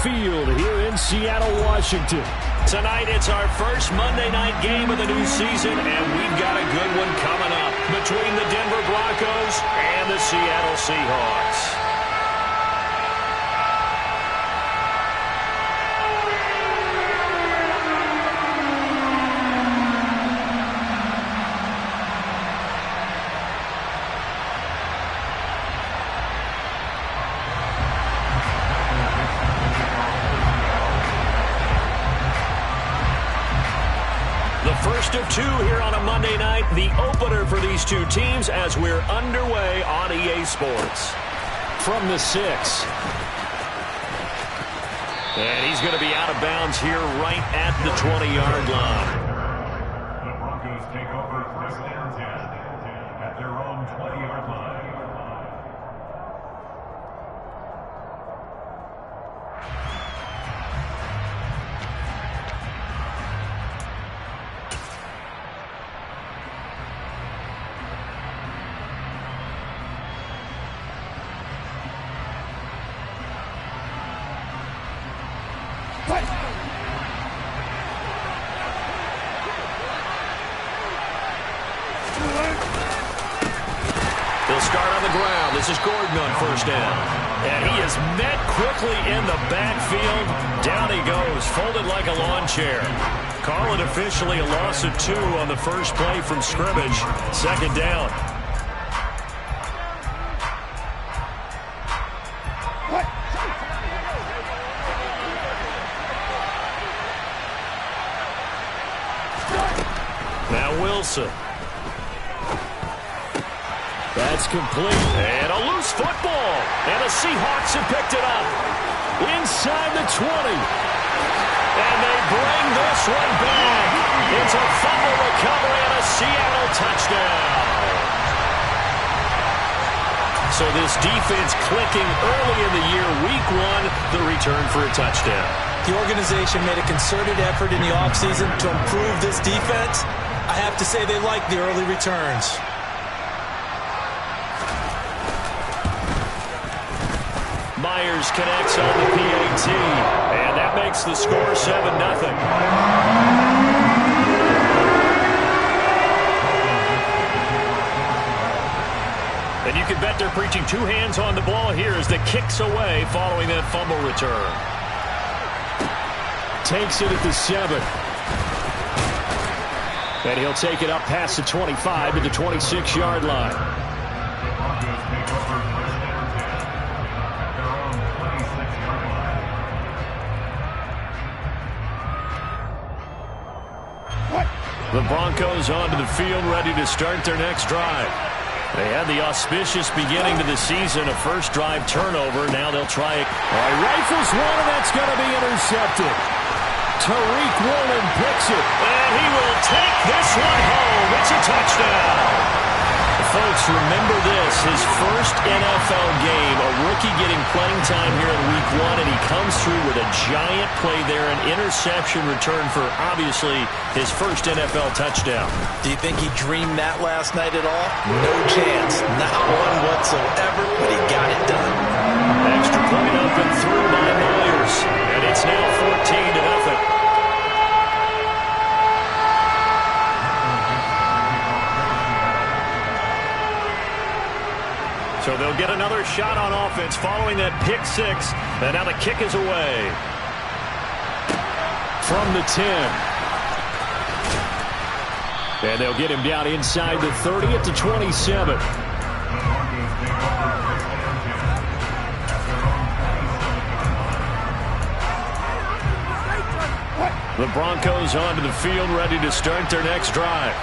Field here in Seattle, Washington. Tonight, it's our first Monday night game of the new season, and we've got a good one coming up between the Denver Broncos and the Seattle Seahawks. First of two here on a Monday night, the opener for these two teams as we're underway on EA Sports. From the 6. And he's going to be out of bounds here right at the 20-yard line. The Broncos take over first and 10 at their own 20-yard line. They'll start on the ground. This is Gordon on first down. And he is met quickly in the backfield. Down he goes, folded like a lawn chair. Call it officially a loss of 2 on the first play from scrimmage. Second down. Now Wilson. That's complete. And a loose football. And the Seahawks have picked it up. Inside the 20. And they bring this one back. It's a fumble recovery and a Seattle touchdown. So this defense clicking early in the year, week 1, the return for a touchdown. The organization made a concerted effort in the offseason to improve this defense. I have to say they like the early returns. Myers connects on the PAT, and that makes the score 7-0. And you can bet they're preaching 2 hands on the ball here as the kick's away following that fumble return. Takes it at the 7. And he'll take it up past the 25 to the 26-yard line. The Broncos onto the field, ready to start their next drive. They had the auspicious beginning to the season, a first drive turnover. Now they'll try it. Rifles one, and that's going to be intercepted. Tariq Woolen picks it. And he will take this one home. It's a touchdown. Folks, remember this, his first NFL game, a rookie getting playing time here in week 1, and he comes through with a giant play there, an interception return for, obviously, his first NFL touchdown. Do you think he dreamed that last night at all? No chance. Not one whatsoever, but he got it done. Extra point up and through by Myers, and it's now 14-0. So they'll get another shot on offense following that pick 6. And now the kick is away. From the 10. And they'll get him down inside the 30 at the 27. The Broncos onto the field, ready to start their next drive.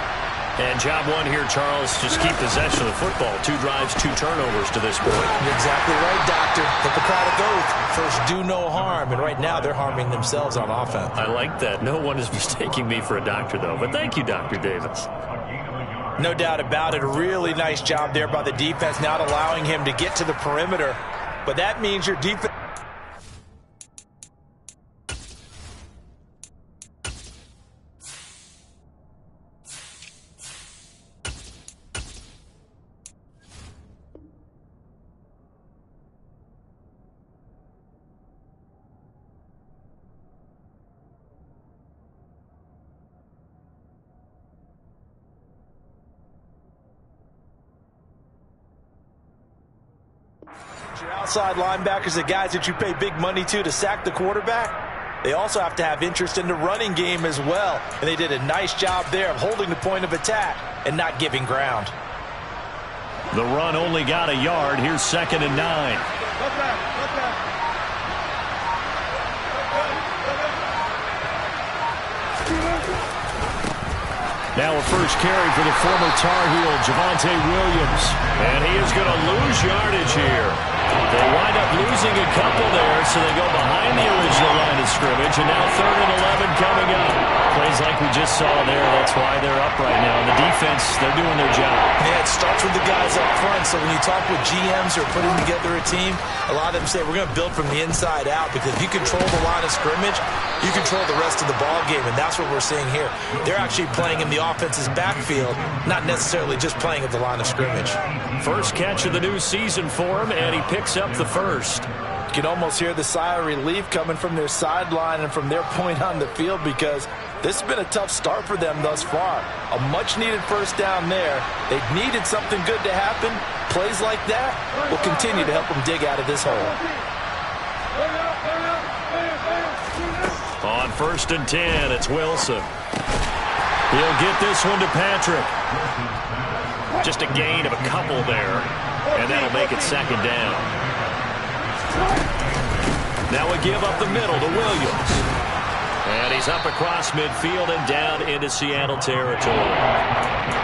And job 1 here, Charles, just keep possession of the football. 2 drives, 2 turnovers to this point. You're exactly right, Doctor. Hippocratic oath. First, do no harm. And right now, they're harming themselves on offense. I like that. No one is mistaking me for a doctor, though. But thank you, Dr. Davis. No doubt about it. A really nice job there by the defense, not allowing him to get to the perimeter. But that means your defense... Your outside linebackers, the guys that you pay big money to sack the quarterback, they also have to have interest in the running game as well. And they did a nice job there of holding the point of attack and not giving ground. The run only got a yard. Here's 2nd and 9. Now a first carry for the former Tar Heel, Javonte Williams. And he is going to lose yardage here. They wind up losing a couple there, so they go behind the original line of scrimmage. And now 3rd and 11 coming up. Plays like we just saw there. That's why they're up right now. And the defense, they're doing their job. Yeah, it starts with the guys up front. So when you talk with GMs or putting together a team, a lot of them say we're going to build from the inside out, because if you control the line of scrimmage, you control the rest of the ball game, and that's what we're seeing here. They're actually playing in the offense's backfield, not necessarily just playing at the line of scrimmage. First catch of the new season for him, and he picks up the first. You can almost hear the sigh of relief coming from their sideline and from their point on the field, because this has been a tough start for them thus far. A much-needed first down there. They've needed something good to happen. Plays like that will continue to help them dig out of this hole. On 1st and 10, it's Wilson. He'll get this one to Patrick. Just a gain of a couple there, and that'll make it 2nd down. Now we give up the middle to Williams. And he's up across midfield and down into Seattle territory.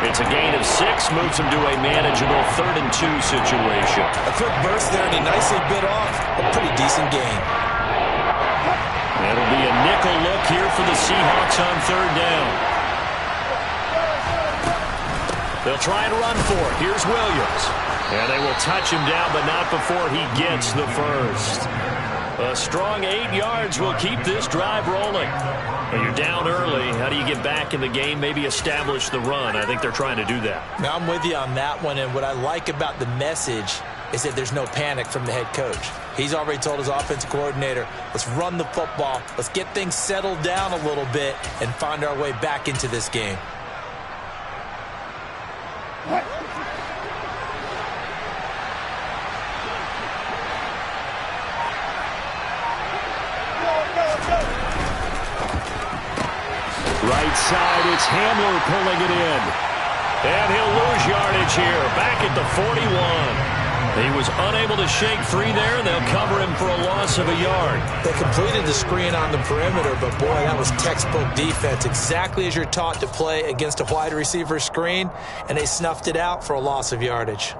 It's a gain of 6, moves him to a manageable 3rd and 2 situation. A quick burst there, and he nicely bit off a pretty decent gain. That'll be a nickel look here for the Seahawks on 3rd down. They'll try and run for it. Here's Williams. And they will touch him down, but not before he gets the first. A strong 8 yards will keep this drive rolling. But you're down early. How do you get back in the game, maybe establish the run? I think they're trying to do that. Now, I'm with you on that one, and what I like about the message is that there's no panic from the head coach. He's already told his offensive coordinator, let's run the football, let's get things settled down a little bit and find our way back into this game. Right side, it's Hamler pulling it in. And he'll lose yardage here, back at the 41. He was unable to shake free there, and they'll cover him for a loss of a yard. They completed the screen on the perimeter, but boy, that was textbook defense, exactly as you're taught to play against a wide receiver screen, and they snuffed it out for a loss of yardage.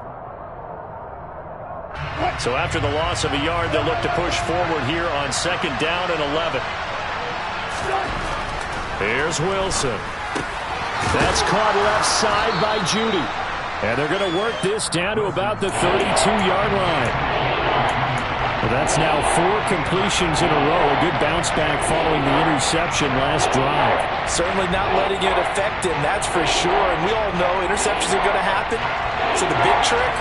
So after the loss of a yard, they'll look to push forward here on 2nd down and 11. Here's Wilson. That's caught left side by Judy. And they're going to work this down to about the 32-yard line. Well, that's now 4 completions in a row. A good bounce back following the interception last drive. Certainly not letting it affect him, that's for sure. And we all know interceptions are going to happen. So the big trick,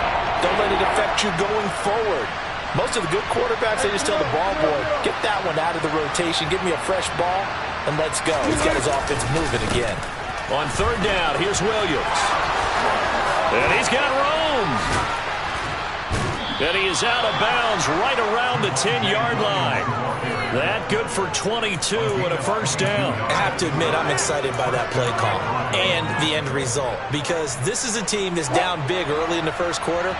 don't let it affect you going forward. Most of the good quarterbacks, they just tell the ball boy, get that one out of the rotation, give me a fresh ball, and let's go. He's got his offense moving again. On 3rd down, here's Williams. And he's got room. And he is out of bounds right around the 10-yard line. That good for 22 and a first down. I have to admit, I'm excited by that play call and the end result, because this is a team that's down big early in the first quarter,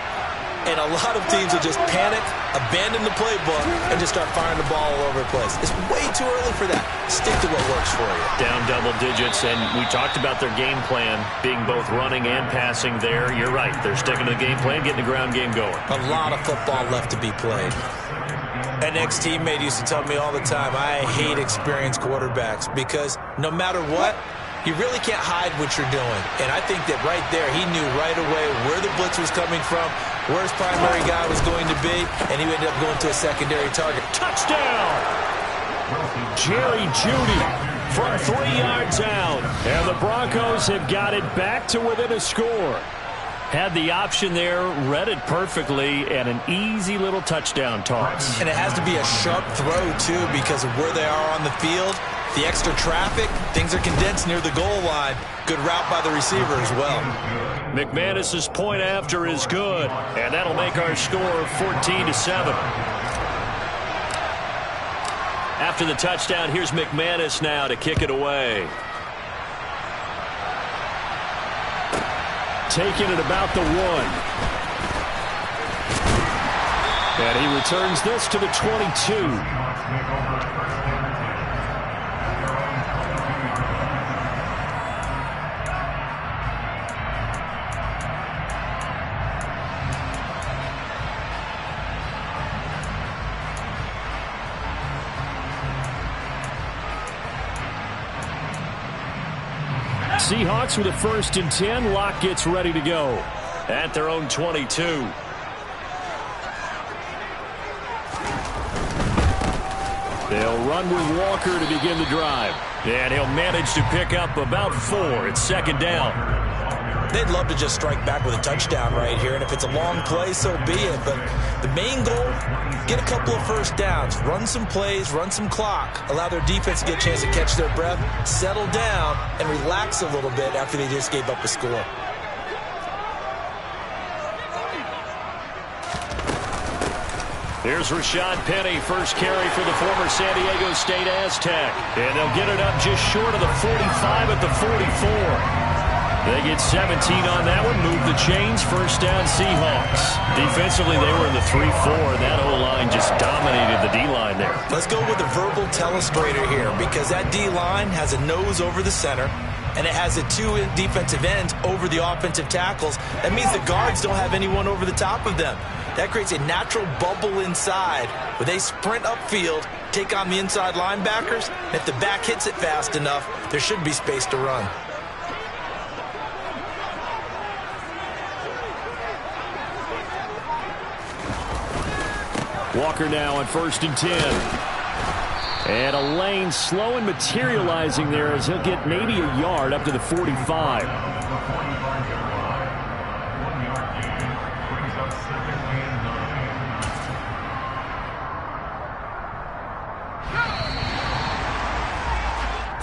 and a lot of teams will just panic, abandon the playbook, and just start firing the ball all over the place. It's way too early for that. Stick to what works for you. Down double digits, and we talked about their game plan being both running and passing there. You're right. They're sticking to the game plan, getting the ground game going. A lot of football left to be played. An ex-teammate used to tell me all the time, I hate experienced quarterbacks, because no matter what, you really can't hide what you're doing. And I think that right there, he knew right away where the blitz was coming from, where his primary guy was going to be, and he ended up going to a secondary target. Touchdown! Jerry Jeudy from 3 yards out. And the Broncos have got it back to within a score. Had the option there, read it perfectly, and an easy little touchdown toss. And it has to be a sharp throw, too, because of where they are on the field. The extra traffic, things are condensed near the goal line. Good route by the receiver as well. McManus's point after is good, and that'll make our score 14-7. After the touchdown, here's McManus now to kick it away. Taking it about the 1. And he returns this to the 22. Seahawks with a 1st and 10. Locke gets ready to go at their own 22. They'll run with Walker to begin the drive. And he'll manage to pick up about 4. It's 2nd down. They'd love to just strike back with a touchdown right here, and if it's a long play, so be it. But the main goal, get a couple of 1st downs, run some plays, run some clock, allow their defense to get a chance to catch their breath, settle down, and relax a little bit after they just gave up a score. Here's Rashad Penny, first carry for the former San Diego State Aztec. And they'll get it up just short of the 45 at the 44. They get 17 on that one, move the chains, 1st down Seahawks. Defensively, they were in the 3-4, and that O-line just dominated the D-line there. Let's go with a verbal telestrator here, because that D-line has a nose over the center, and it has the 2 defensive ends over the offensive tackles. That means the guards don't have anyone over the top of them. That creates a natural bubble inside where they sprint upfield, take on the inside linebackers. If the back hits it fast enough, there should be space to run. Walker now on 1st and 10. And a lane slow and materializing there as he'll get maybe a yard up to the 45.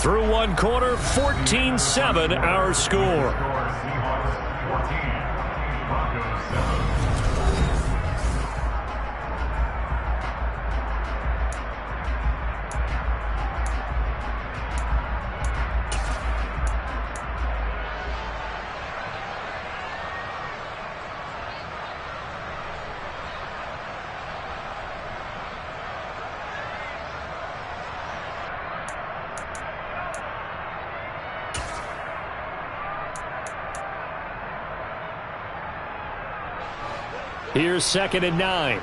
Through 1 quarter, 14-7 our score. Here's 2nd and 9.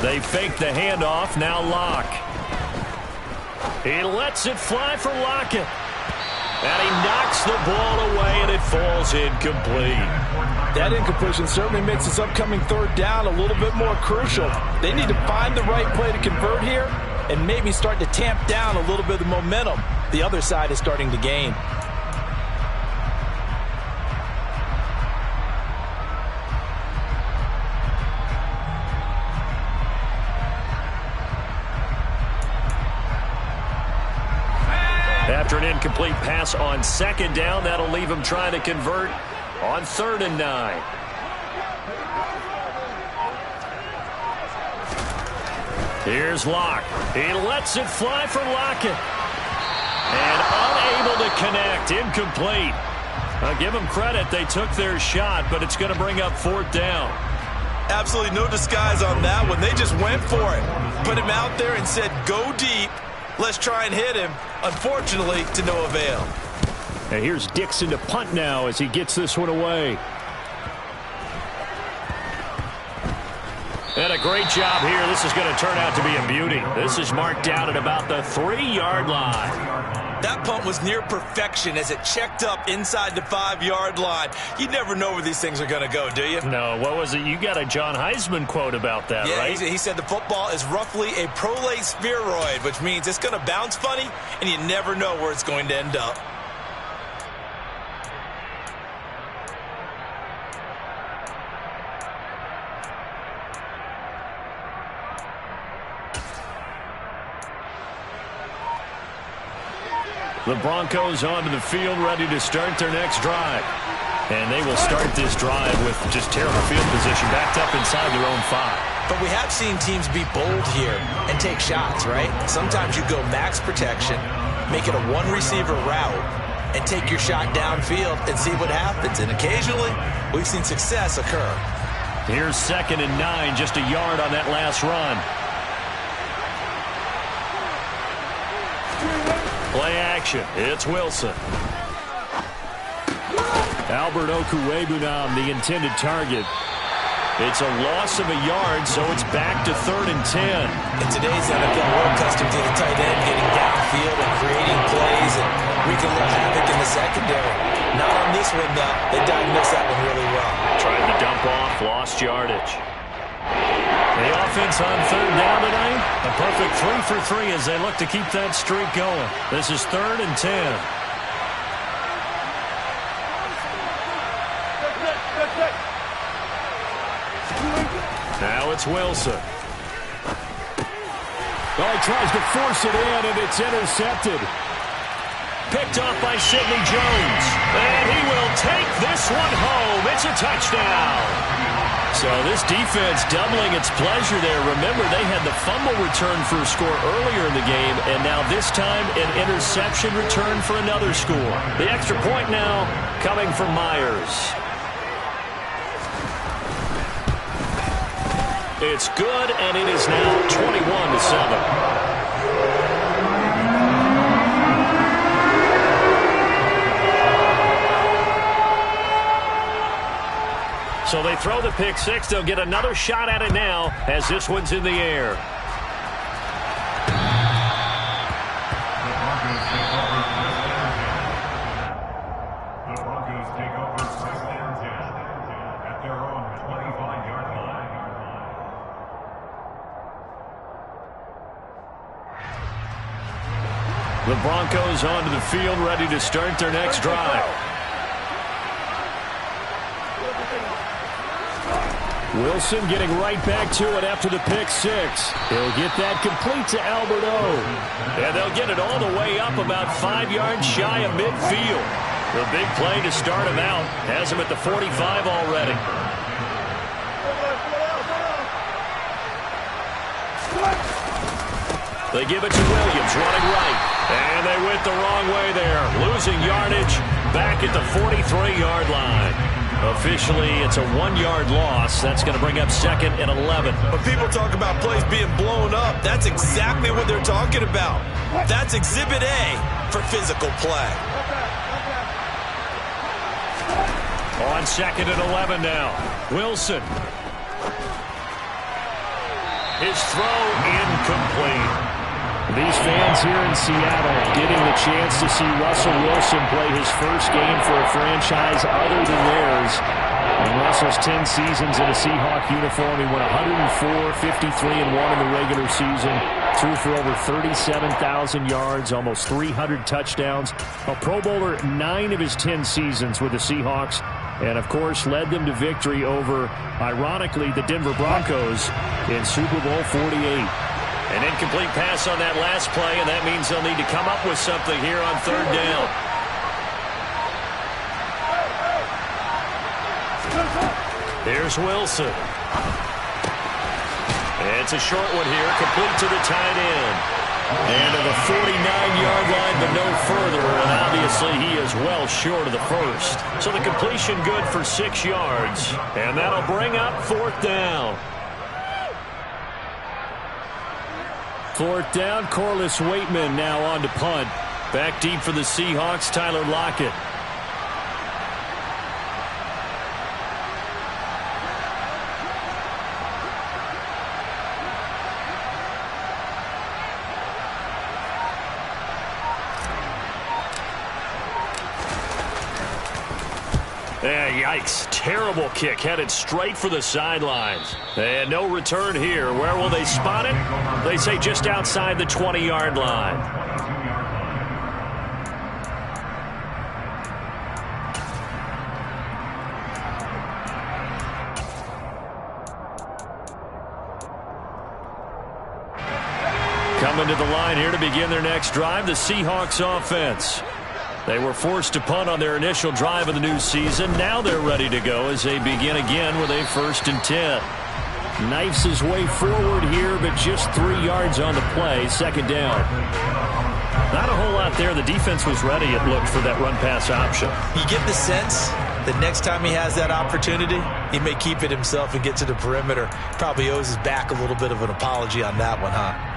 They fake the handoff. Now Locke. He lets it fly for Lockett. And he knocks the ball away, and it falls incomplete. That incompletion certainly makes this upcoming 3rd down a little bit more crucial. They need to find the right play to convert here and maybe start to tamp down a little bit of the momentum the other side is starting to gain. After an incomplete pass on 2nd down, that'll leave him trying to convert on 3rd and 9. Here's Locke. He lets it fly for Lockett. And unable to connect. Incomplete. I'll give them credit. They took their shot, but it's going to bring up 4th down. Absolutely no disguise on that one. They just went for it. Put him out there and said, go deep. Let's try and hit him. Unfortunately, to no avail. And here's Dixon to punt now as he gets this one away. And a great job here. This is going to turn out to be a beauty. This is marked down at about the 3-yard line. That punt was near perfection as it checked up inside the 5-yard line. You never know where these things are going to go, do you? No, what was it? You got a John Heisman quote about that, right? He said the football is roughly a prolate spheroid, which means it's going to bounce funny, and you never know where it's going to end up. The Broncos onto the field, ready to start their next drive. And they will start this drive with just terrible field position, backed up inside their own 5. But we have seen teams be bold here and take shots, right? Sometimes you go max protection, make it a one-receiver route, and take your shot downfield and see what happens. And occasionally, we've seen success occur. Here's 2nd and 9, just a yard on that last run. Play action. It's Wilson. Albert Okwuegbunam, the intended target. It's a loss of a yard, so it's back to 3rd and 10. In today's NFL, we're accustomed to the tight end getting downfield and creating plays and wreaking a little havoc in the secondary. Not on this one, though. They diagnosed that one really well. Tried to dump off, lost yardage. The offense on 3rd down tonight. A perfect 3 for 3 as they look to keep that streak going. This is 3rd and 10. Now it's Wilson. Well, he tries to force it in, and it's intercepted. Picked off by Sidney Jones. And he will take this one home. It's a touchdown. So this defense doubling its pleasure there. Remember, they had the fumble return for a score earlier in the game, and now this time an interception return for another score. The extra point now coming from Myers. It's good, and it is now 21-7. So they throw the pick 6. They'll get another shot at it now as this one's in the air. The Broncos take over 1st and 10 at their own 25-yard line. The Broncos onto the field, ready to start their next drive. Wilson getting right back to it after the pick 6. He'll get that complete to Albert O. And they'll get it all the way up about 5 yards shy of midfield. The big play to start him out. Has him at the 45 already. They give it to Williams, running right. And they went the wrong way there. Losing yardage back at the 43-yard line. Officially, it's a 1-yard loss. That's going to bring up 2nd and 11. When people talk about plays being blown up, that's exactly what they're talking about. That's Exhibit A for physical play. On 2nd and 11 now. Wilson. His throw incomplete. These fans here in Seattle getting the chance to see Russell Wilson play his first game for a franchise other than theirs. In Russell's 10 seasons in a Seahawk uniform, he went 104, 53-1 in the regular season, threw for over 37,000 yards, almost 300 touchdowns. A Pro Bowler 9 of his 10 seasons with the Seahawks, and of course led them to victory over, ironically, the Denver Broncos in Super Bowl 48. An incomplete pass on that last play, and that means they'll need to come up with something here on 3rd down. Here's Wilson. It's a short one here, complete to the tight end. And to the 49-yard line, but no further, and obviously he is well short of the first. So the completion good for 6 yards, and that'll bring up 4th down. 4th down, Corliss Waitman now on to punt. Back deep for the Seahawks, Tyler Lockett. Yeah, yikes. Terrible kick. Headed straight for the sidelines. And no return here. Where will they spot it? They say just outside the 20-yard line. Coming to the line here to begin their next drive, the Seahawks offense. They were forced to punt on their initial drive of the new season. Now they're ready to go as they begin again with a 1st and 10. Knifes his way forward here, but just 3 yards on the play. 2nd down. Not a whole lot there. The defense was ready, it looked, for that run-pass option. You get the sense that next time he has that opportunity, he may keep it himself and get to the perimeter. Probably owes his back a little bit of an apology on that one, huh?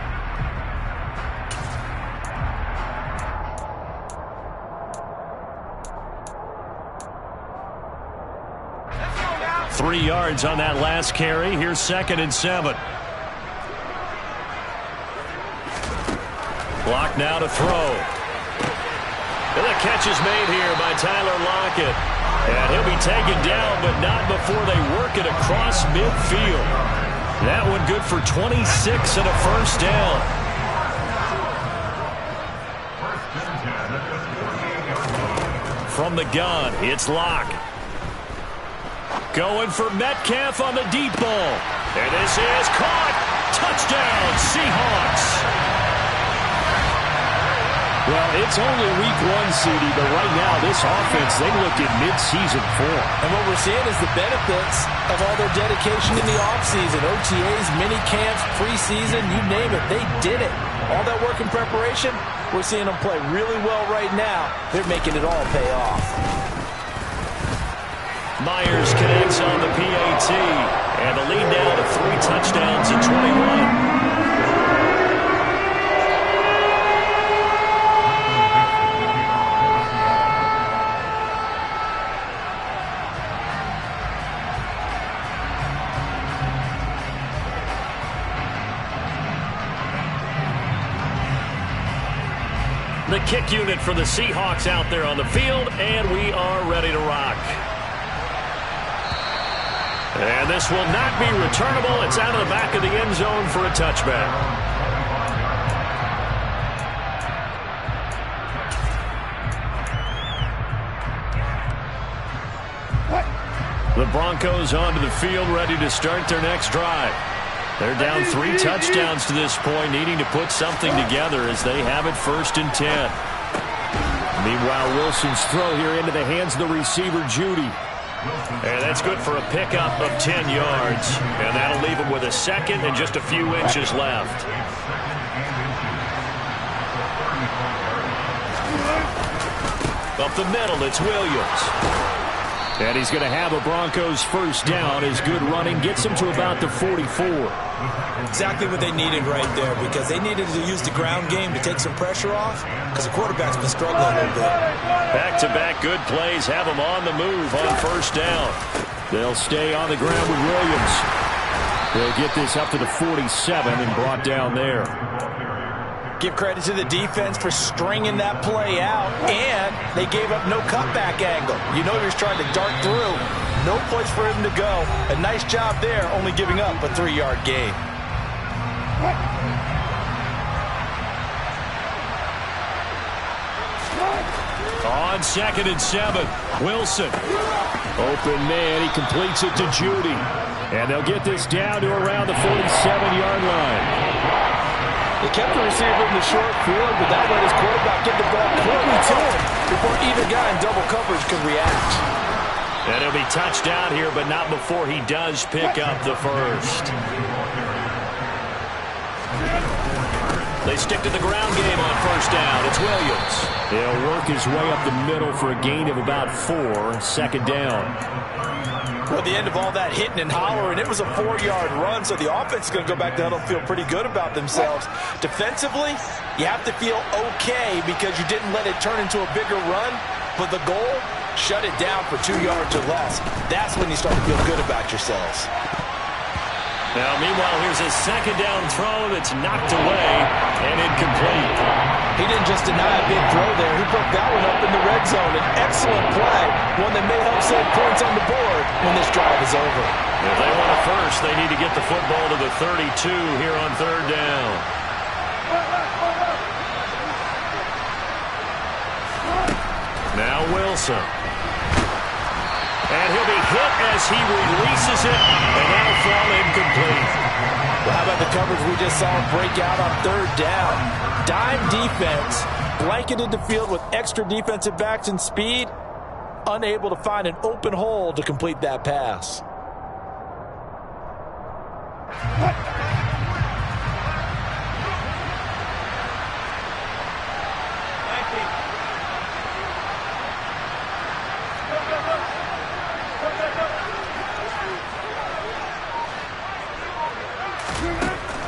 3 yards on that last carry. Here's 2nd and 7. Block now to throw. And the catch is made here by Tyler Lockett. And he'll be taken down, but not before they work it across midfield. That one good for 26 and a 1st down. From the gun, it's Locke. Going for Metcalf on the deep ball. And this is caught. Touchdown, Seahawks. Well, it's only week 1, CD, but right now this offense, they look in mid-season form. And what we're seeing is the benefits of all their dedication in the offseason. OTAs, mini camps, preseason, you name it, they did it. All that work in preparation, we're seeing them play really well right now. They're making it all pay off. Myers connects on the PAT, and the lead down to 3 touchdowns at 21. The kick unit for the Seahawks out there on the field, and we are ready to rock. And this will not be returnable. It's out of the back of the end zone for a touchback. The Broncos onto the field, ready to start their next drive. They're down 3 touchdowns to this point, needing to put something together as they have it 1st and 10. Meanwhile, Wilson's throw here into the hands of the receiver, Judy. And that's good for a pickup of 10 yards. And that'll leave him with a 2nd and just a few inches left. Up the middle, it's Williams. And he's going to have a Broncos 1st down. His good running gets him to about the 44. Exactly what they needed right there, because they needed to use the ground game to take some pressure off, because the quarterback's been struggling a little bit. Back-to-back good plays have them on the move on 1st down. They'll stay on the ground with Williams. They'll get this up to the 47 and brought down there. Give credit to the defense for stringing that play out, and they gave up no cutback angle. You know you're trying to dart through. No place for him to go. A nice job there, only giving up a 3-yard gain. On 2nd and 7, Wilson. Open man, he completes it to Judy. And they'll get this down to around the 47-yard line. They kept the receiver in the short field, but that let his quarterback get the ball quickly to him before either guy in double coverage could react. And he'll be touched out here, but not before he does pick up the 1st. They stick to the ground game on 1st down. It's Williams. He'll work his way up the middle for a gain of about 4. 2nd down. Well, at the end of all that hitting and hollering, it was a 4-yard run, so the offense is going to go back to huddle and feel pretty good about themselves. Defensively, you have to feel okay because you didn't let it turn into a bigger run, but the goal, shut it down for 2 yards or less. That's when you start to feel good about yourselves. Now, meanwhile, here's a 2nd down throw that's knocked away and incomplete. He didn't just deny a big throw there. He broke that one up in the red zone. An excellent play, one that may help save points on the board when this drive is over. If they want a 1st, they need to get the football to the 32 here on 3rd down. Now Wilson. And he'll be hit as he releases it, and that'll fall incomplete. Well, how about the coverage we just saw break out on third down? Dime defense, blanketed the field with extra defensive backs and speed, unable to find an open hole to complete that pass.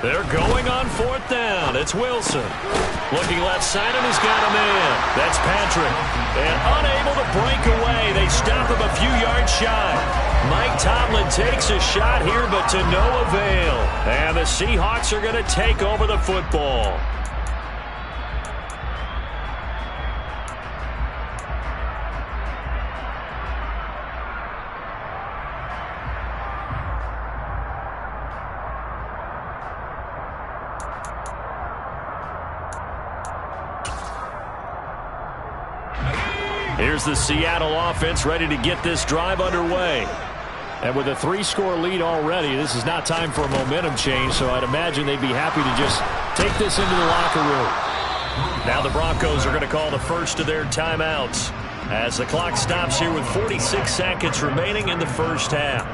They're going on fourth down. It's Wilson. Looking left side, and he's got a man. That's Patrick. And unable to break away. They stop him a few yards shy. Mike Tomlin takes a shot here, but to no avail. And the Seahawks are going to take over the football. Here's the Seattle offense ready to get this drive underway. And with a 3-score lead already, this is not time for a momentum change, so I'd imagine they'd be happy to just take this into the locker room. Now the Broncos are going to call the first of their timeouts as the clock stops here with 46 seconds remaining in the first half.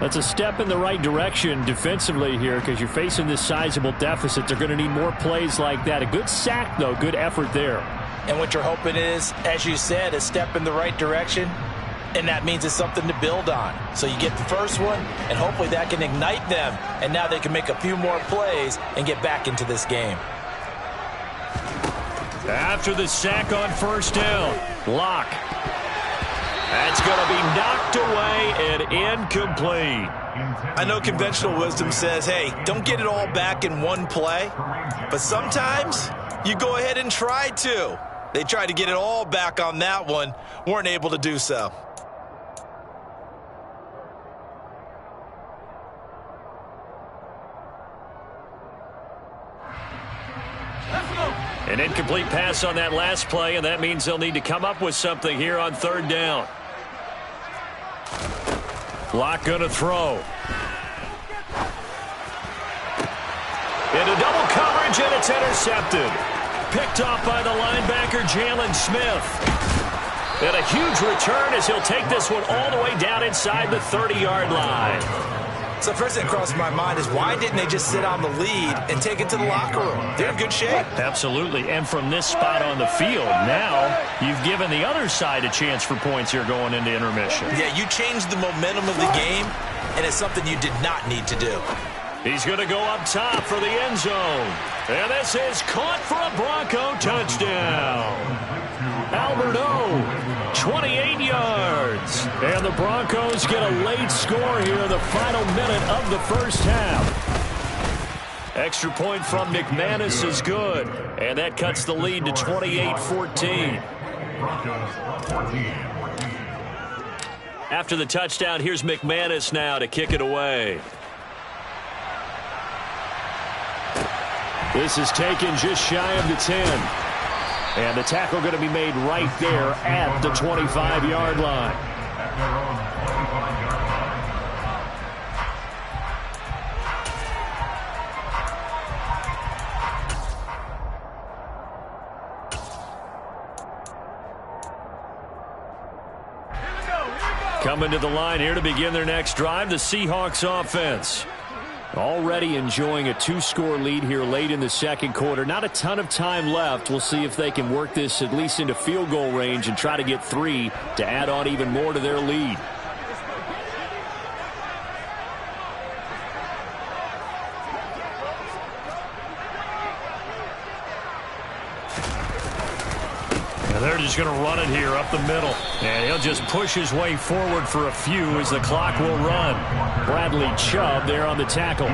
That's a step in the right direction defensively here because you're facing this sizable deficit. They're going to need more plays like that. A good sack, though. Good effort there. And what you're hoping is, as you said, a step in the right direction, and that means it's something to build on. So you get the first one, and hopefully that can ignite them, and now they can make a few more plays and get back into this game. After the sack on first down, Locke. That's going to be knocked away and incomplete. I know conventional wisdom says, hey, don't get it all back in one play, but sometimes you go ahead and try to. They tried to get it all back on that one, weren't able to do so. An incomplete pass on that last play, and that means they'll need to come up with something here on third down. Locke going to throw. Into double coverage, and it's intercepted. Picked off by the linebacker, Jalen Smith. And a huge return as he'll take this one all the way down inside the 30-yard line. So first thing that crossed my mind is why didn't they just sit on the lead and take it to the locker room? They're in good shape. Absolutely. And from this spot on the field, now you've given the other side a chance for points here going into intermission. Yeah, you changed the momentum of the game, and it's something you did not need to do. He's going to go up top for the end zone. And this is caught for a Bronco touchdown. Albert O, 28 yards. And the Broncos get a late score here in the final minute of the first half. Extra point from McManus is good. And that cuts the lead to 28-14. After the touchdown, here's McManus now to kick it away. This is taken just shy of the 10. And the tackle going to be made right there at the 25-yard line. Coming to the line here to begin their next drive, the Seahawks offense. Already enjoying a 2-score lead here late in the second quarter. Not a ton of time left. We'll see if they can work this at least into field goal range and try to get 3 to add on even more to their lead. They're just going to run it here up the middle. And he'll just push his way forward for a few as the clock will run. Bradley Chubb there on the tackle.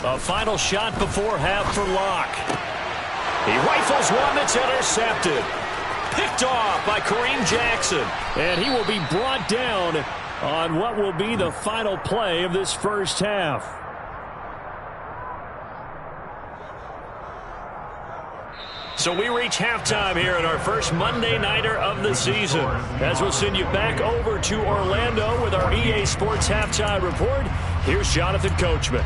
A final shot before half for Locke. He rifles one that's intercepted. Picked off by Kareem Jackson. And he will be brought down on what will be the final play of this first half. So we reach halftime here in our first Monday Nighter of the season. As we'll send you back over to Orlando with our EA Sports Halftime Report, here's Jonathan Coachman.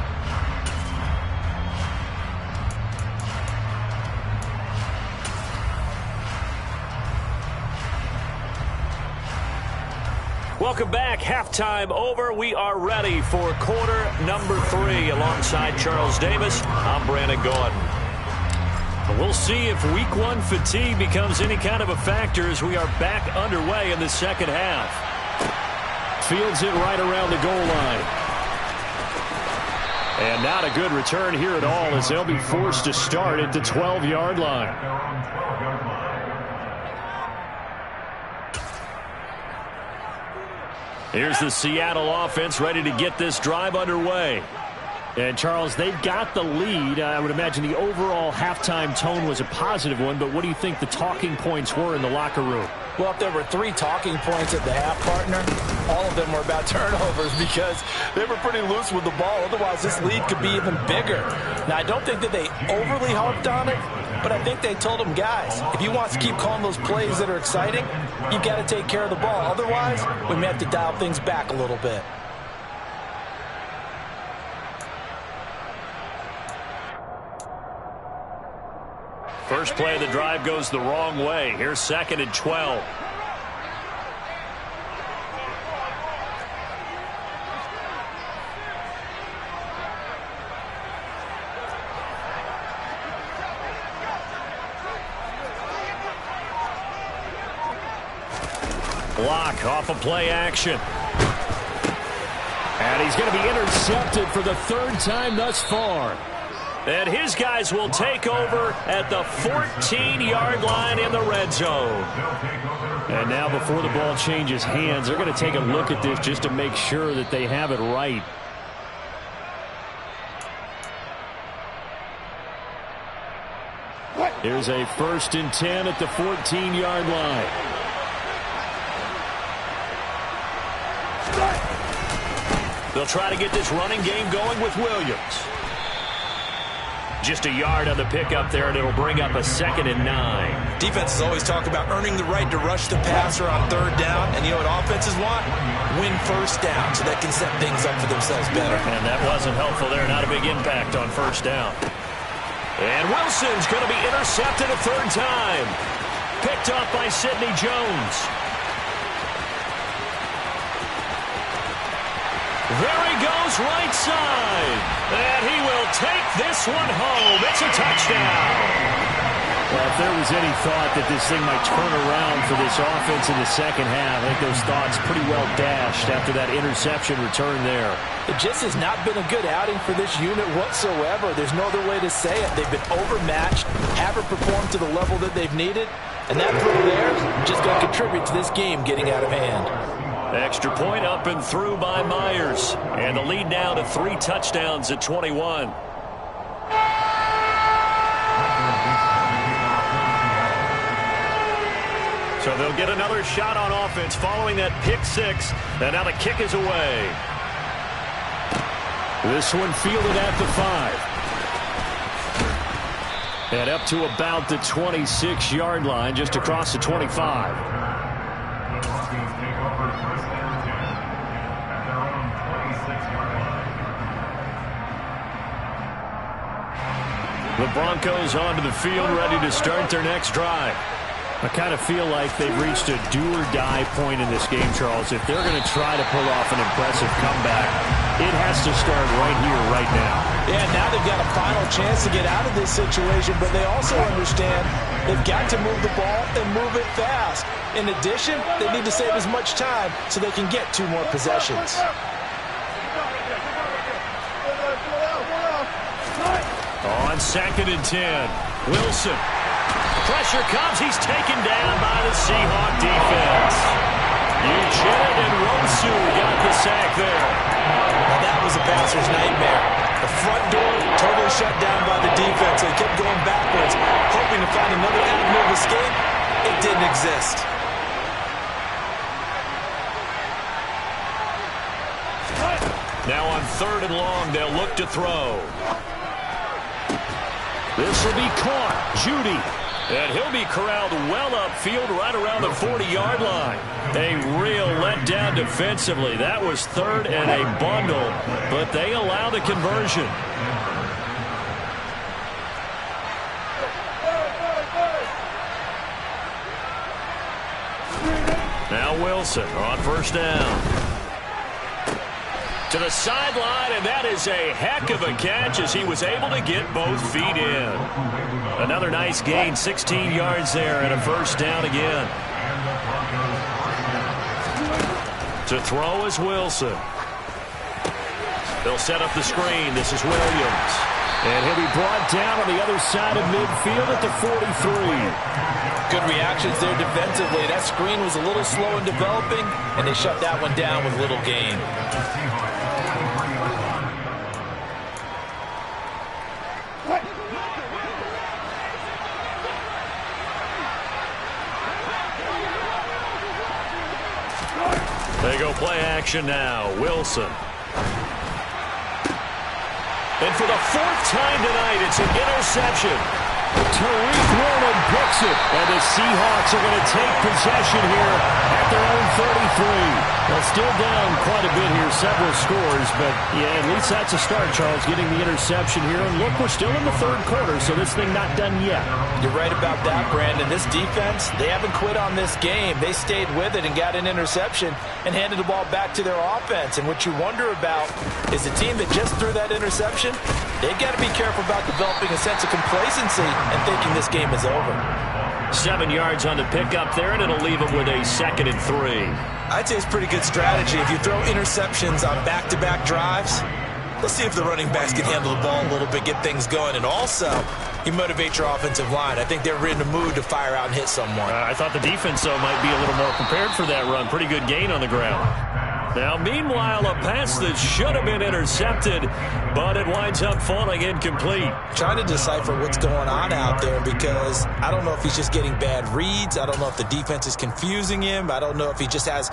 Welcome back. Halftime over. We are ready for quarter number 3. Alongside Charles Davis, I'm Brandon Gordon. We'll see if week 1 fatigue becomes any kind of a factor as we are back underway in the second half. Fields it right around the goal line. And not a good return here at all as they'll be forced to start at the 12-yard line. Here's the Seattle offense ready to get this drive underway. And, Charles, they've got the lead. I would imagine the overall halftime tone was a positive one, but what do you think the talking points were in the locker room? Well, if there were 3 talking points at the half, partner, all of them were about turnovers because they were pretty loose with the ball. Otherwise, this lead could be even bigger. Now, I don't think that they overly harped on it, but I think they told them, guys, if you want to keep calling those plays that are exciting, you've got to take care of the ball. Otherwise, we may have to dial things back a little bit. First play of the drive goes the wrong way. Here's 2nd and 12. Block off of play action. And he's going to be intercepted for the 3rd time thus far. And his guys will take over at the 14-yard line in the red zone. And now before the ball changes hands, they're going to take a look at this just to make sure that they have it right. Here's a 1st and 10 at the 14-yard line. They'll try to get this running game going with Williams. Just a yard on the pickup there, and it'll bring up a 2nd and 9. Defenses always talk about earning the right to rush the passer on 3rd down, and you know what offenses want? Win 1st down so they can set things up for themselves better. And that wasn't helpful there. Not a big impact on 1st down. And Wilson's going to be intercepted a 3rd time. Picked up by Sidney Jones. There he goes, right side. And he will take this one home. It's a touchdown. Well, if there was any thought that this thing might turn around for this offense in the second half, I think those thoughts pretty well dashed after that interception return there. It just has not been a good outing for this unit whatsoever. There's no other way to say it. They've been overmatched, haven't performed to the level that they've needed, and that throw there is just going to contribute to this game getting out of hand. Extra point up and through by Myers. And the lead now to 3 touchdowns at 21. So they'll get another shot on offense following that pick 6. And now the kick is away. This one fielded at the 5. And up to about the 26-yard line, just across the 25. The Broncos onto the field, ready to start their next drive. I kind of feel like they've reached a do-or-die point in this game, Charles. If they're going to try to pull off an impressive comeback, it has to start right here, right now. Yeah, now they've got a final chance to get out of this situation, but they also understand they've got to move the ball and move it fast. In addition, they need to save as much time so they can get 2 more possessions. On 2nd and 10, Wilson. Pressure comes. He's taken down by the Seahawk defense. Uchenna and Rosu got the sack there. Now that was a passer's nightmare. The front door totally shut down by the defense. so he kept going backwards, hoping to find another avenue of escape. It didn't exist. Now on 3rd and long, they'll look to throw. This will be caught. Judy. And he'll be corralled well upfield right around the 40-yard line. A real letdown defensively. That was 3rd and a bundle, but they allow the conversion. Now Wilson on 1st down. To the sideline, and that is a heck of a catch as he was able to get both feet in. Another nice gain, 16 yards there, and a 1st down again. To throw is Wilson. They'll set up the screen. This is Williams. And he'll be brought down on the other side of midfield at the 43. Good reactions there defensively. That screen was a little slow in developing, and they shut that one down with little gain. They go play action now. Wilson. And for the 4th time tonight, it's an interception. Tariq Woolen picks it. And the Seahawks are going to take possession here at their own 33. Well, still down quite a bit here, several scores. But, yeah, at least that's a start, Charles, getting the interception here. And look, we're still in the 3rd quarter, so this thing not done yet. You're right about that, Brandon. This defense, they haven't quit on this game. They stayed with it and got an interception and handed the ball back to their offense. And what you wonder about is the team that just threw that interception, they've got to be careful about developing a sense of complacency and thinking this game is over. 7 yards on the pickup there, and it'll leave them with a 2nd and 3. I'd say it's pretty good strategy. If you throw interceptions on back-to-back drives, let's see if the running backs can handle the ball a little bit, get things going. And also, you motivate your offensive line. I think they're in the mood to fire out and hit someone. I thought the defense, though, might be a little more prepared for that run. Pretty good gain on the ground. Now, meanwhile, a pass that should have been intercepted, but it winds up falling incomplete. Trying to decipher what's going on out there because I don't know if he's just getting bad reads. I don't know if the defense is confusing him. I don't know if he just has,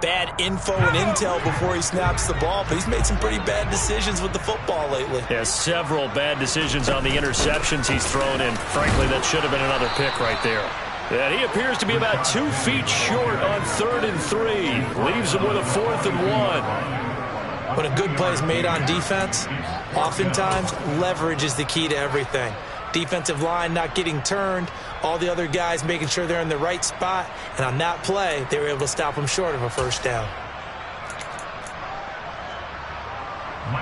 bad info and intel before he snaps the ball. But he's made some pretty bad decisions with the football lately. Yeah, several bad decisions on the interceptions he's thrown in. Frankly, that should have been another pick right there. And he appears to be about 2 feet short on 3rd and 3. Leaves him with a 4th and 1. When a good play is made on defense, oftentimes leverage is the key to everything. Defensive line not getting turned, all the other guys making sure they're in the right spot. And on that play, they were able to stop him short of a 1st down.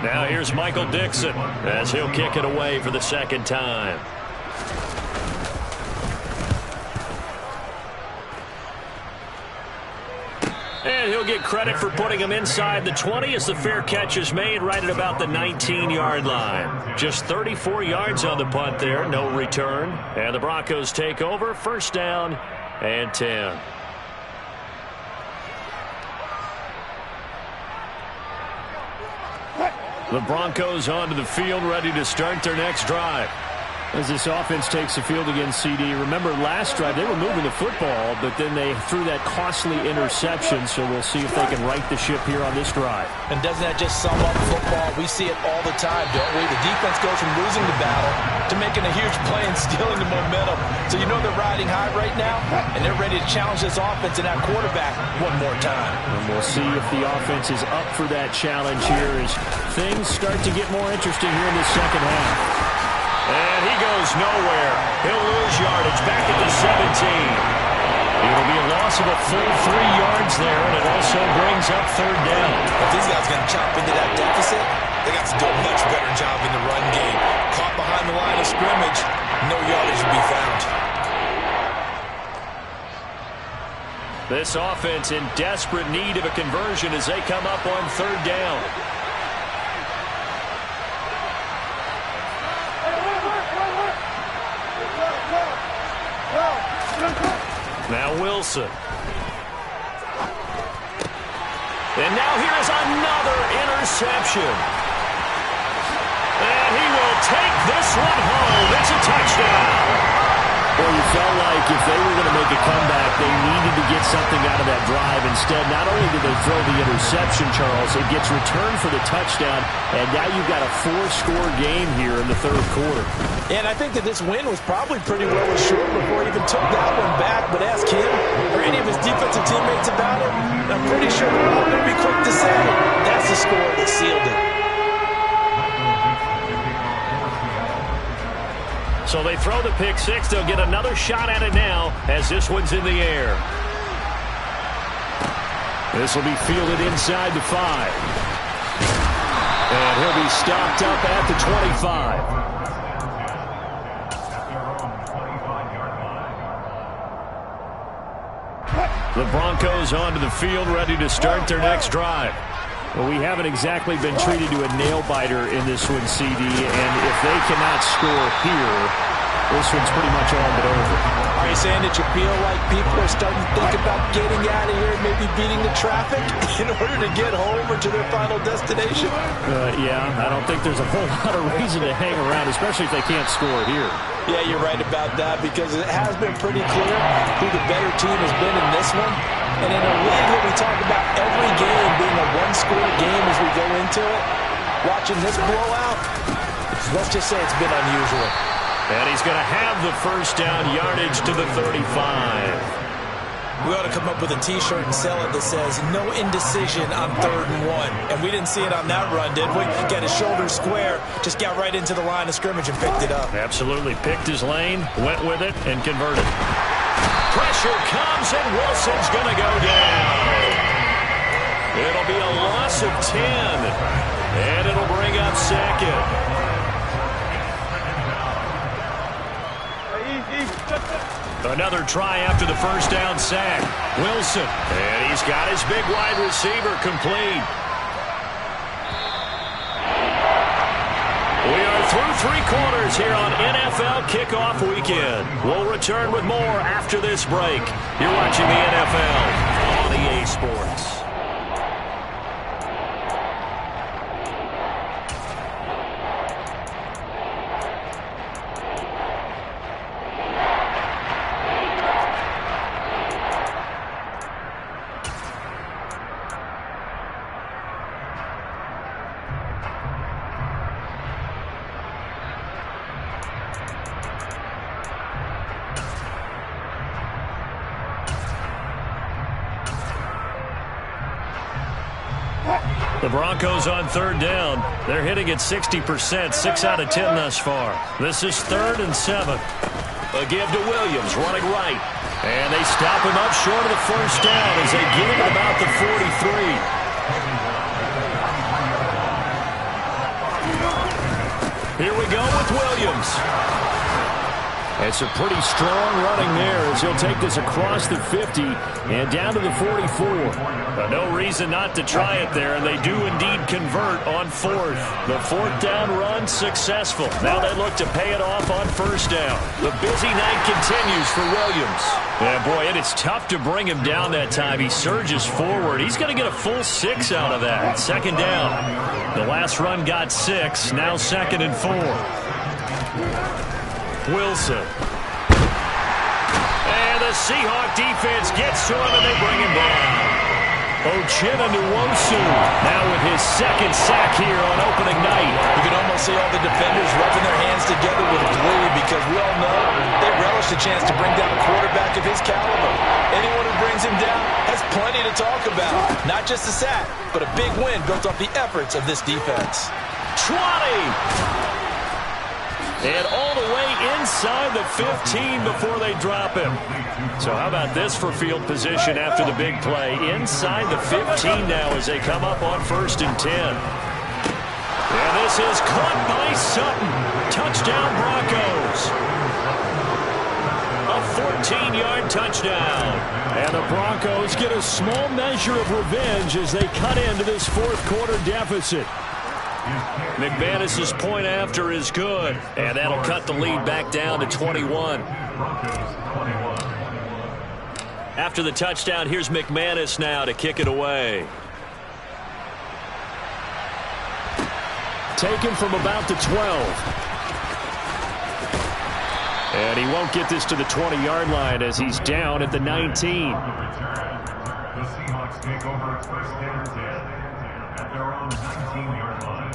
Now here's Michael Dixon as he'll kick it away for the 2nd time. And he'll get credit for putting him inside the 20 as the fair catch is made right at about the 19-yard line. Just 34 yards on the punt there, no return. And the Broncos take over, 1st down and 10. The Broncos onto the field, ready to start their next drive. As this offense takes the field against CD. Remember last drive they were moving the football, but then they threw that costly interception, so we'll see if they can right the ship here on this drive. And doesn't that just sum up football? We see it all the time, don't we? The defense goes from losing the battle to making a huge play and stealing the momentum. So you know they're riding high right now, and they're ready to challenge this offense and that quarterback one more time. And we'll see if the offense is up for that challenge here as things start to get more interesting here in the 2nd half. And he goes nowhere. He'll lose yardage back at the 17. It'll be a loss of a full 3 yards there, and it also brings up 3rd down. If these guys are going to chop into that deficit, they got to do a much better job in the run game. Caught behind the line of scrimmage, no yardage to be found. This offense in desperate need of a conversion as they come up on 3rd down. Now Wilson. And now here is another interception. And he will take this one home. touchdown. Well, you felt like if they were going to make a comeback, they needed to get something out of that drive. Instead, not only did they throw the interception, Charles, it gets returned for the touchdown, and now you've got a 4-score game here in the third quarter. And I think that this win was probably pretty well assured before he even took that one back. But ask him or any of his defensive teammates about it, I'm pretty sure they're all going to be quick to say that's the score that sealed it. So they throw the pick six. They'll get another shot at it now as this one's in the air. This will be fielded inside the 5. And he'll be stopped up at the 25. The Broncos onto the field, ready to start their next drive. Well, we haven't exactly been treated to a nail-biter in this one, CD, and if they cannot score here, this one's pretty much all but over. Are you saying that you feel like people are starting to think about getting out of here, maybe beating the traffic in order to get home or to their final destination? Yeah, I don't think there's a whole lot of reason to hang around, especially if they can't score here. Yeah, you're right about that because it has been pretty clear who the better team has been in this one. And in a league where we talk about every game being a one-score game as we go into it, watching this blowout, let's just say it's been unusual. And he's going to have the first down, yardage to the 35. We ought to come up with a T-shirt and sell it that says, no indecision on 3rd and 1. And we didn't see it on that run, did we? Got his shoulders square, just got right into the line of scrimmage and picked it up. Absolutely. Picked his lane, went with it, and converted. Pressure comes, and Wilson's going to go down. It'll be a loss of 10, and it'll bring up second. Another try after the first down sack. Wilson, and he's got his big wide receiver complete. We are through 3 quarters here on NFL Kickoff Weekend. We'll return with more after this break. You're watching the NFL on EA Sports. The Broncos on 3rd down. They're hitting at 60%, 6 out of 10 thus far. This is 3rd and 7. A give to Williams, running right. And they stop him up short of the first down as they get him at about the 43. Here we go with Williams. It's a pretty strong running there as he'll take this across the 50 and down to the 44. No reason not to try it there, and they do indeed convert on 4th. The 4th down run successful. Now they look to pay it off on 1st down. The busy night continues for Williams. Yeah, boy, it is tough to bring him down that time. He surges forward. He's going to get a full 6 out of that. 2nd down. The last run got 6. Now 2nd and 4. Wilson. And the Seahawk defense gets to him, and they bring him down. Uchenna-Nwosu now with his 2nd sack here on opening night. You can almost see all the defenders rubbing their hands together with glee because we all know they relish the chance to bring down a quarterback of his caliber. Anyone who brings him down has plenty to talk about. Not just a sack, but a big win built off the efforts of this defense. 20! And all the way inside the 15 before they drop him. So how about this for field position after the big play? Inside the 15 now as they come up on 1st and 10. And this is caught by Sutton. Touchdown Broncos. A 14-yard touchdown. And the Broncos get a small measure of revenge as they cut into this 4th quarter deficit. McManus's point after is good, and that'll cut the lead back down to 21. After the touchdown, here's McManus now to kick it away. Taken from about the 12. And he won't get this to the 20-yard line as he's down at the 19. The Seahawks take over first and 10 at their own 19-yard line.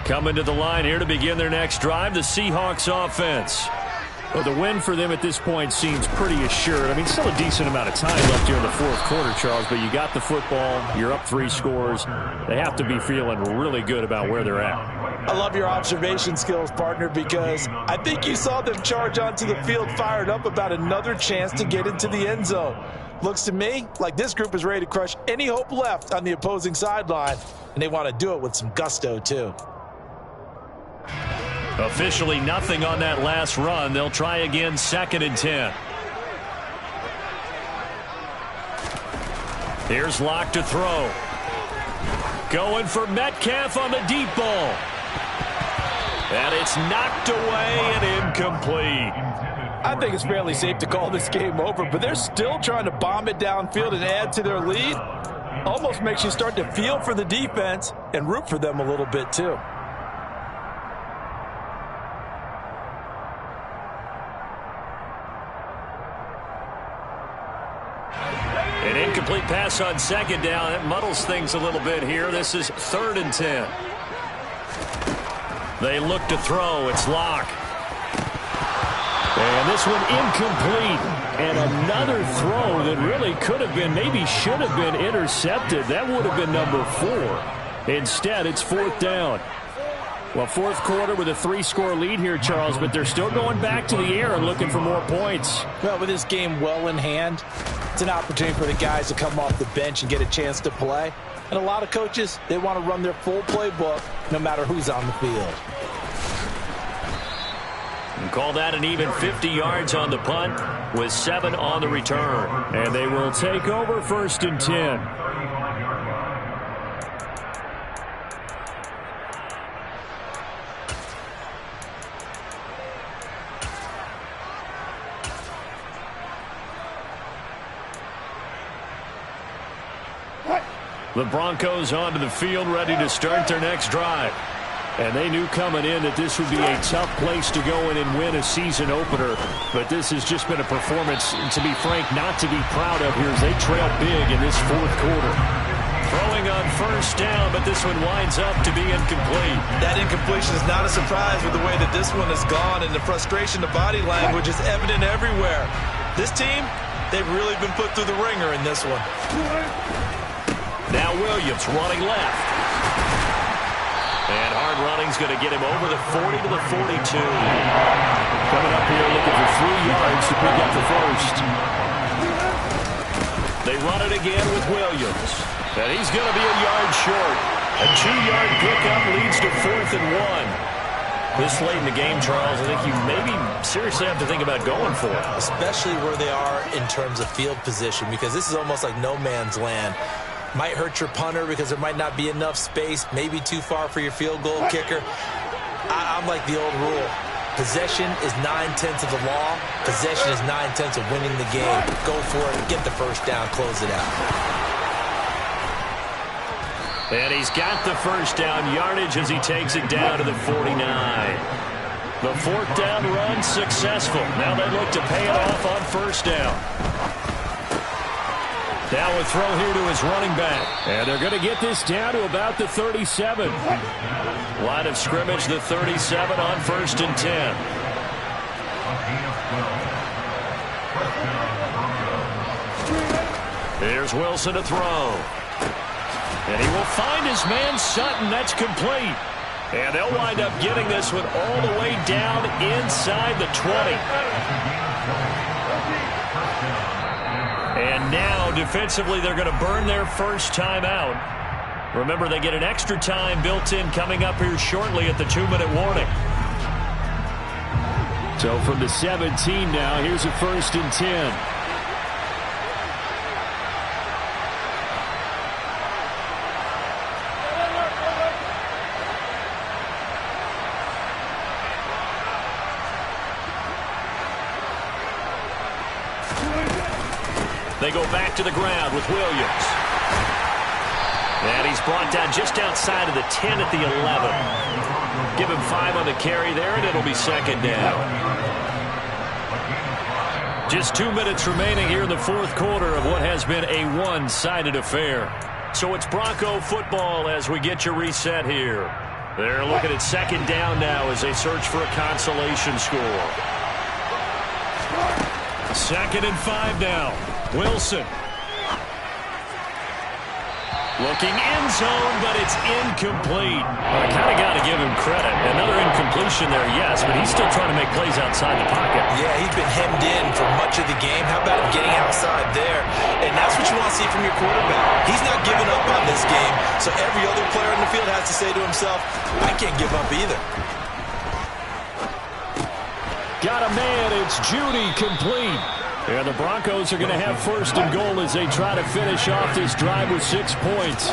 Coming to the line here to begin their next drive, the Seahawks offense. Well, the win for them at this point seems pretty assured. I mean, still a decent amount of time left here in the fourth quarter, Charles, but you got the football, you're up 3 scores. They have to be feeling really good about where they're at. I love your observation skills, partner, because I think you saw them charge onto the field fired up about another chance to get into the end zone. Looks to me like this group is ready to crush any hope left on the opposing sideline, and they want to do it with some gusto, too. Officially nothing on that last run. They'll try again, 2nd and 10. Here's Locke to throw. Going for Metcalf on the deep ball. And it's knocked away and incomplete. I think it's fairly safe to call this game over, but they're still trying to bomb it downfield and add to their lead. Almost makes you start to feel for the defense and root for them a little bit, too. An incomplete pass on 2nd down. That muddles things a little bit here. This is 3rd and 10. They look to throw. It's Locke. And this one incomplete. And another throw that really could have been, maybe should have been intercepted. That would have been number 4. Instead, it's 4th down. Well, fourth quarter with a 3-score lead here, Charles, but they're still going back to the air and looking for more points. Well, with this game well in hand, it's an opportunity for the guys to come off the bench and get a chance to play. And a lot of coaches, they want to run their full playbook no matter who's on the field. And call that an even 50 yards on the punt with 7 on the return. And they will take over 1st and 10. The Broncos onto the field, ready to start their next drive. And they knew coming in that this would be a tough place to go in and win a season opener. But this has just been a performance, to be frank, not to be proud of here as they trail big in this fourth quarter. Throwing on 1st down, but this one winds up to be incomplete. That incompletion is not a surprise with the way that this one has gone, and the frustration, the body language is evident everywhere. This team, they've really been put through the ringer in this one. Now Williams running left. And hard running's going to get him over the 40 to the 42. Coming up here looking for 3 yards to pick up the first. They run it again with Williams. And he's going to be a yard short. A 2-yard pickup leads to 4th and 1. This late in the game, Charles, I think you maybe seriously have to think about going for it. Especially where they are in terms of field position, because this is almost like no man's land. Might hurt your punter because there might not be enough space, maybe too far for your field goal kicker. I'm like the old rule. Possession is 9/10 of the law. Possession is 9/10 of winning the game. Go for it, get the first down, close it out. And he's got the first down yardage as he takes it down to the 49. The 4th down run successful. Now they look to pay it off on 1st down. Now a throw here to his running back. And they're going to get this down to about the 37. Line of scrimmage, the 37 on 1st and 10. Here's Wilson to throw. And he will find his man Sutton. That's complete. And they'll wind up getting this one all the way down inside the 20. And now, defensively, they're going to burn their first time out. Remember, they get an extra time built in coming up here shortly at the 2-minute warning. So from the 17 now, here's a 1st and 10. They go back to the ground with Williams. And he's brought down just outside of the 10 at the 11. Give him 5 on the carry there, and it'll be second down. Just 2 minutes remaining here in the fourth quarter of what has been a one-sided affair. So it's Bronco football as we get your reset here. They're looking at second down now as they search for a consolation score. 2nd and 5 now. Wilson. Looking end zone, but it's incomplete. Well, I kind of got to give him credit. Another incompletion there, yes, but he's still trying to make plays outside the pocket. Yeah, he's been hemmed in for much of the game. How about him getting outside there? And that's what you want to see from your quarterback. He's not giving up on this game, so every other player in the field has to say to himself, I can't give up either. Got a man, it's Judy, complete. And the Broncos are going to have 1st and goal as they try to finish off this drive with 6 points.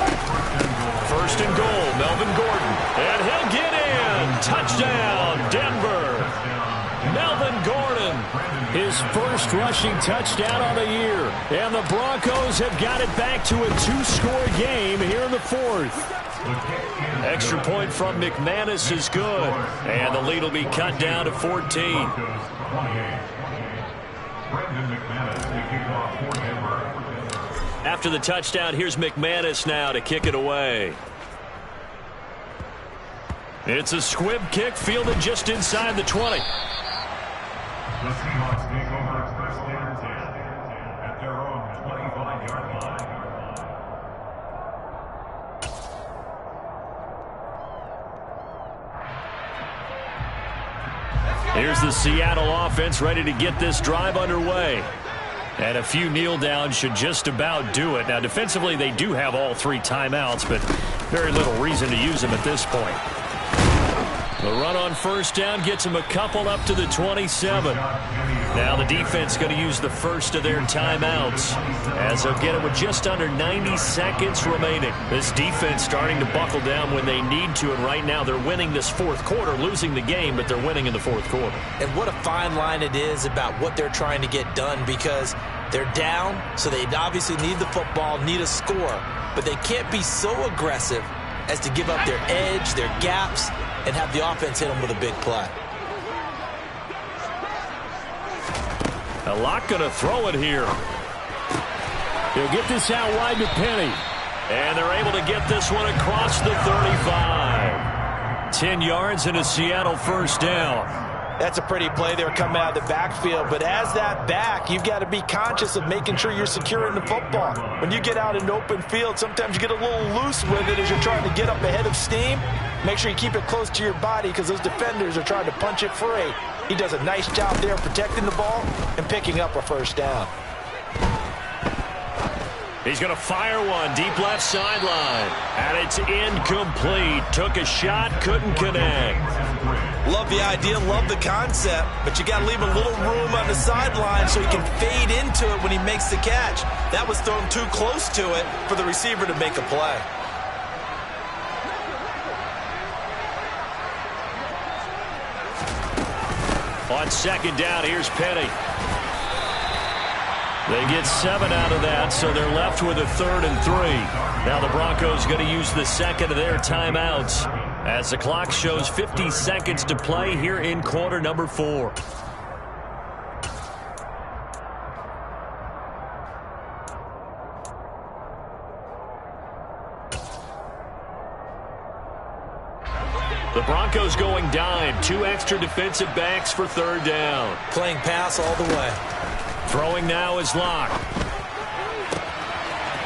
1st and goal, Melvin Gordon. And he'll get in. Touchdown, Denver. Melvin Gordon, his first rushing touchdown on the year. And the Broncos have got it back to a 2-score game here in the 4th. Extra point from McManus is good. And the lead will be cut down to 14. After the touchdown, here's McManus now to kick it away. It's a squib kick fielded just inside the 20. The Seahawks take over first and 10 at their own 25-yard line. Here's the Seattle offense ready to get this drive underway. And a few kneel downs should just about do it. Now, defensively, they do have all 3 timeouts, but very little reason to use them at this point. The run on first down gets them a couple up to the 27. Now the defense going to use the first of their timeouts as they'll get it with just under 90 seconds remaining. This defense starting to buckle down when they need to, and right now they're winning this fourth quarter, losing the game, but they're winning in the fourth quarter. And what a fine line it is about what they're trying to get done, because they're down, so they obviously need the football, need a score, but they can't be so aggressive as to give up their edge, their gaps, and have the offense hit them with a big play. A lot going to throw it here. He'll get this out wide to Penny. And they're able to get this one across the 35. 10 yards and a Seattle first down. That's a pretty play there coming out of the backfield. But as that back, you've got to be conscious of making sure you're securing the football. When you get out in open field, sometimes you get a little loose with it as you're trying to get up ahead of steam. Make sure you keep it close to your body because those defenders are trying to punch it free. He does a nice job there protecting the ball and picking up a first down. He's going to fire one deep left sideline. And it's incomplete. Took a shot, couldn't connect. Love the idea, love the concept, but you got to leave a little room on the sideline so he can fade into it when he makes the catch. That was thrown too close to it for the receiver to make a play. On second down, here's Penny. They get 7 out of that, so they're left with a 3rd and 3. Now the Broncos going to use the second of their timeouts as the clock shows 50 seconds to play here in quarter number 4. The Broncos going dime. 2 extra defensive backs for 3rd down. Playing pass all the way. Throwing now is Locke.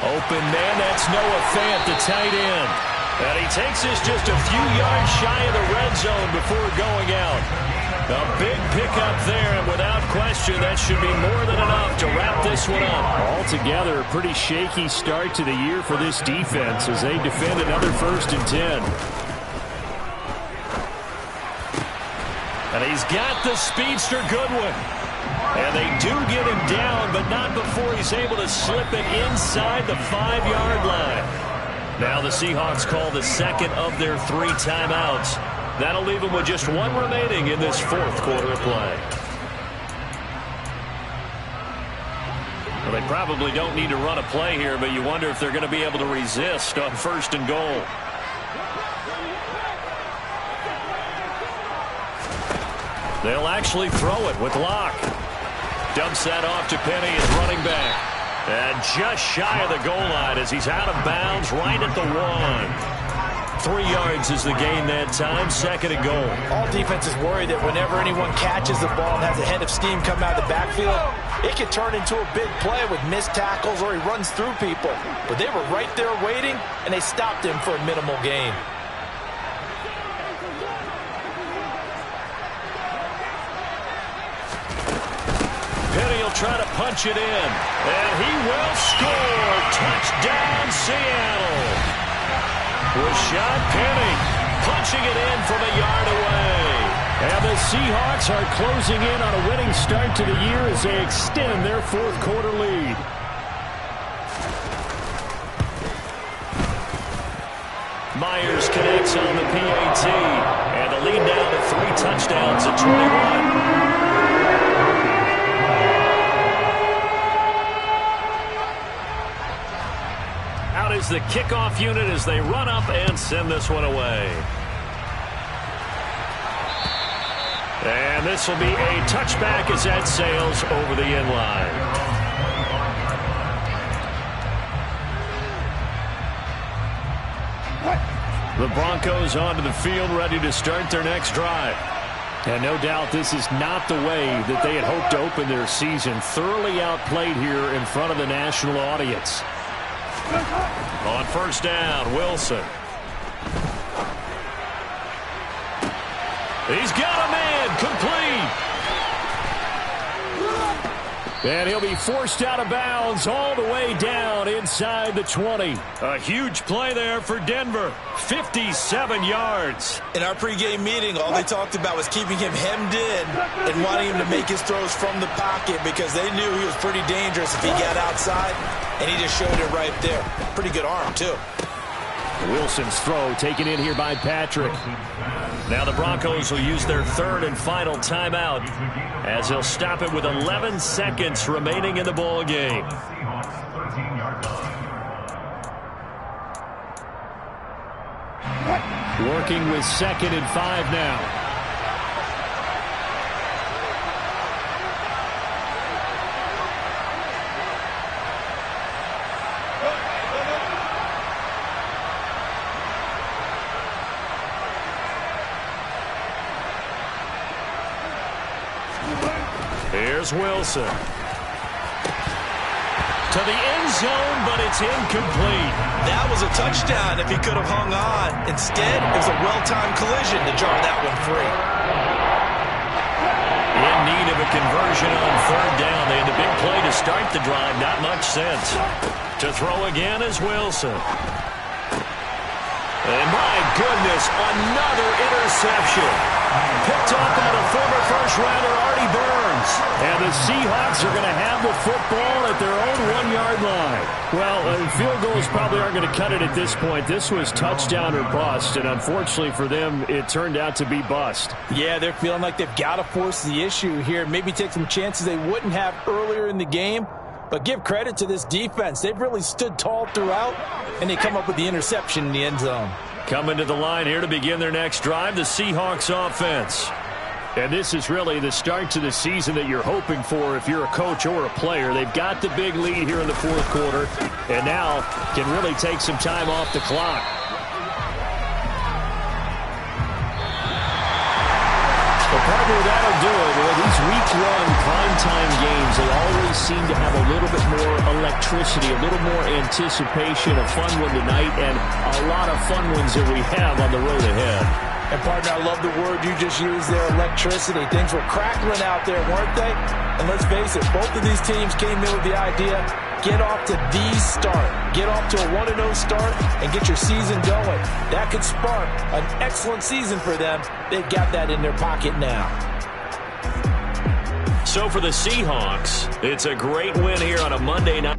Open man, that's Noah Fant, the tight end. And he takes this just a few yards shy of the red zone before going out. A big pickup there, and without question, that should be more than enough to wrap this one up. Altogether, a pretty shaky start to the year for this defense as they defend another 1st and 10. And he's got the speedster Goodwin. And they do get him down, but not before he's able to slip it inside the 5-yard line. Now the Seahawks call the second of their 3 timeouts. That'll leave them with just 1 remaining in this 4th quarter of play. Well, they probably don't need to run a play here, but you wonder if they're going to be able to resist on 1st and goal. They'll actually throw it with Locke. Dumps that off to Penny as running back. And just shy of the goal line as he's out of bounds right at the 1. 3 yards is the gain that time. 2nd and goal. All defenses worry that whenever anyone catches the ball and has a head of steam come out of the backfield, it can turn into a big play with missed tackles or he runs through people. But they were right there waiting, and they stopped him for a minimal gain. Penny will try to punch it in, and he will score. Touchdown, Seattle. Rashad Penny punching it in from a yard away. And the Seahawks are closing in on a winning start to the year as they extend their 4th quarter lead. Myers connects on the PAT, and the lead down to 3 touchdowns at 21. Out is the kickoff unit as they run up and send this one away. And this will be a touchback as that sails over the end line. The Broncos onto the field, ready to start their next drive. And no doubt this is not the way that they had hoped to open their season. Thoroughly outplayed here in front of the national audience. On 1st down, Wilson. He's got a man, complete. And he'll be forced out of bounds all the way down inside the 20. A huge play there for Denver. 57 yards. In our pregame meeting, all they talked about was keeping him hemmed in and wanting him to make his throws from the pocket because they knew he was pretty dangerous if he got outside, and he just showed it right there. Pretty good arm, too. Wilson's throw taken in here by Patrick. Now the Broncos will use their 3rd and final timeout as they'll stop it with 11 seconds remaining in the ball game. Working with 2nd and 5 now. Here's Wilson. To the end zone, but it's incomplete. That was a touchdown if he could have hung on. Instead, it was a well-timed collision to jar that one free. In need of a conversion on 3rd down. They had the big play to start the drive. Not much sense. To throw again is Wilson. And my goodness, another interception. Picked up on a former first-rounder, Artie Burns. And the Seahawks are going to have the football at their own 1-yard line. Well, field goals probably aren't going to cut it at this point. This was touchdown or bust, and unfortunately for them, it turned out to be bust. Yeah, they're feeling like they've got to force the issue here. Maybe take some chances they wouldn't have earlier in the game. But give credit to this defense. They've really stood tall throughout, and they come up with the interception in the end zone. Coming to the line here to begin their next drive, the Seahawks offense. And this is really the start to the season that you're hoping for if you're a coach or a player. They've got the big lead here in the 4th quarter, and now can really take some time off the clock. Well, partner, that'll do it. Well, these week 1 primetime games, they always seem to have a little bit more electricity, a little more anticipation, a fun one tonight, and a lot of fun ones that we have on the road ahead. And, partner, I love the word you just used there, electricity. Things were crackling out there, weren't they? And let's face it, both of these teams came in with the idea, get off to the start. Get off to a 1-0 start and get your season going. That could spark an excellent season for them. They've got that in their pocket now. So for the Seahawks, it's a great win here on a Monday night.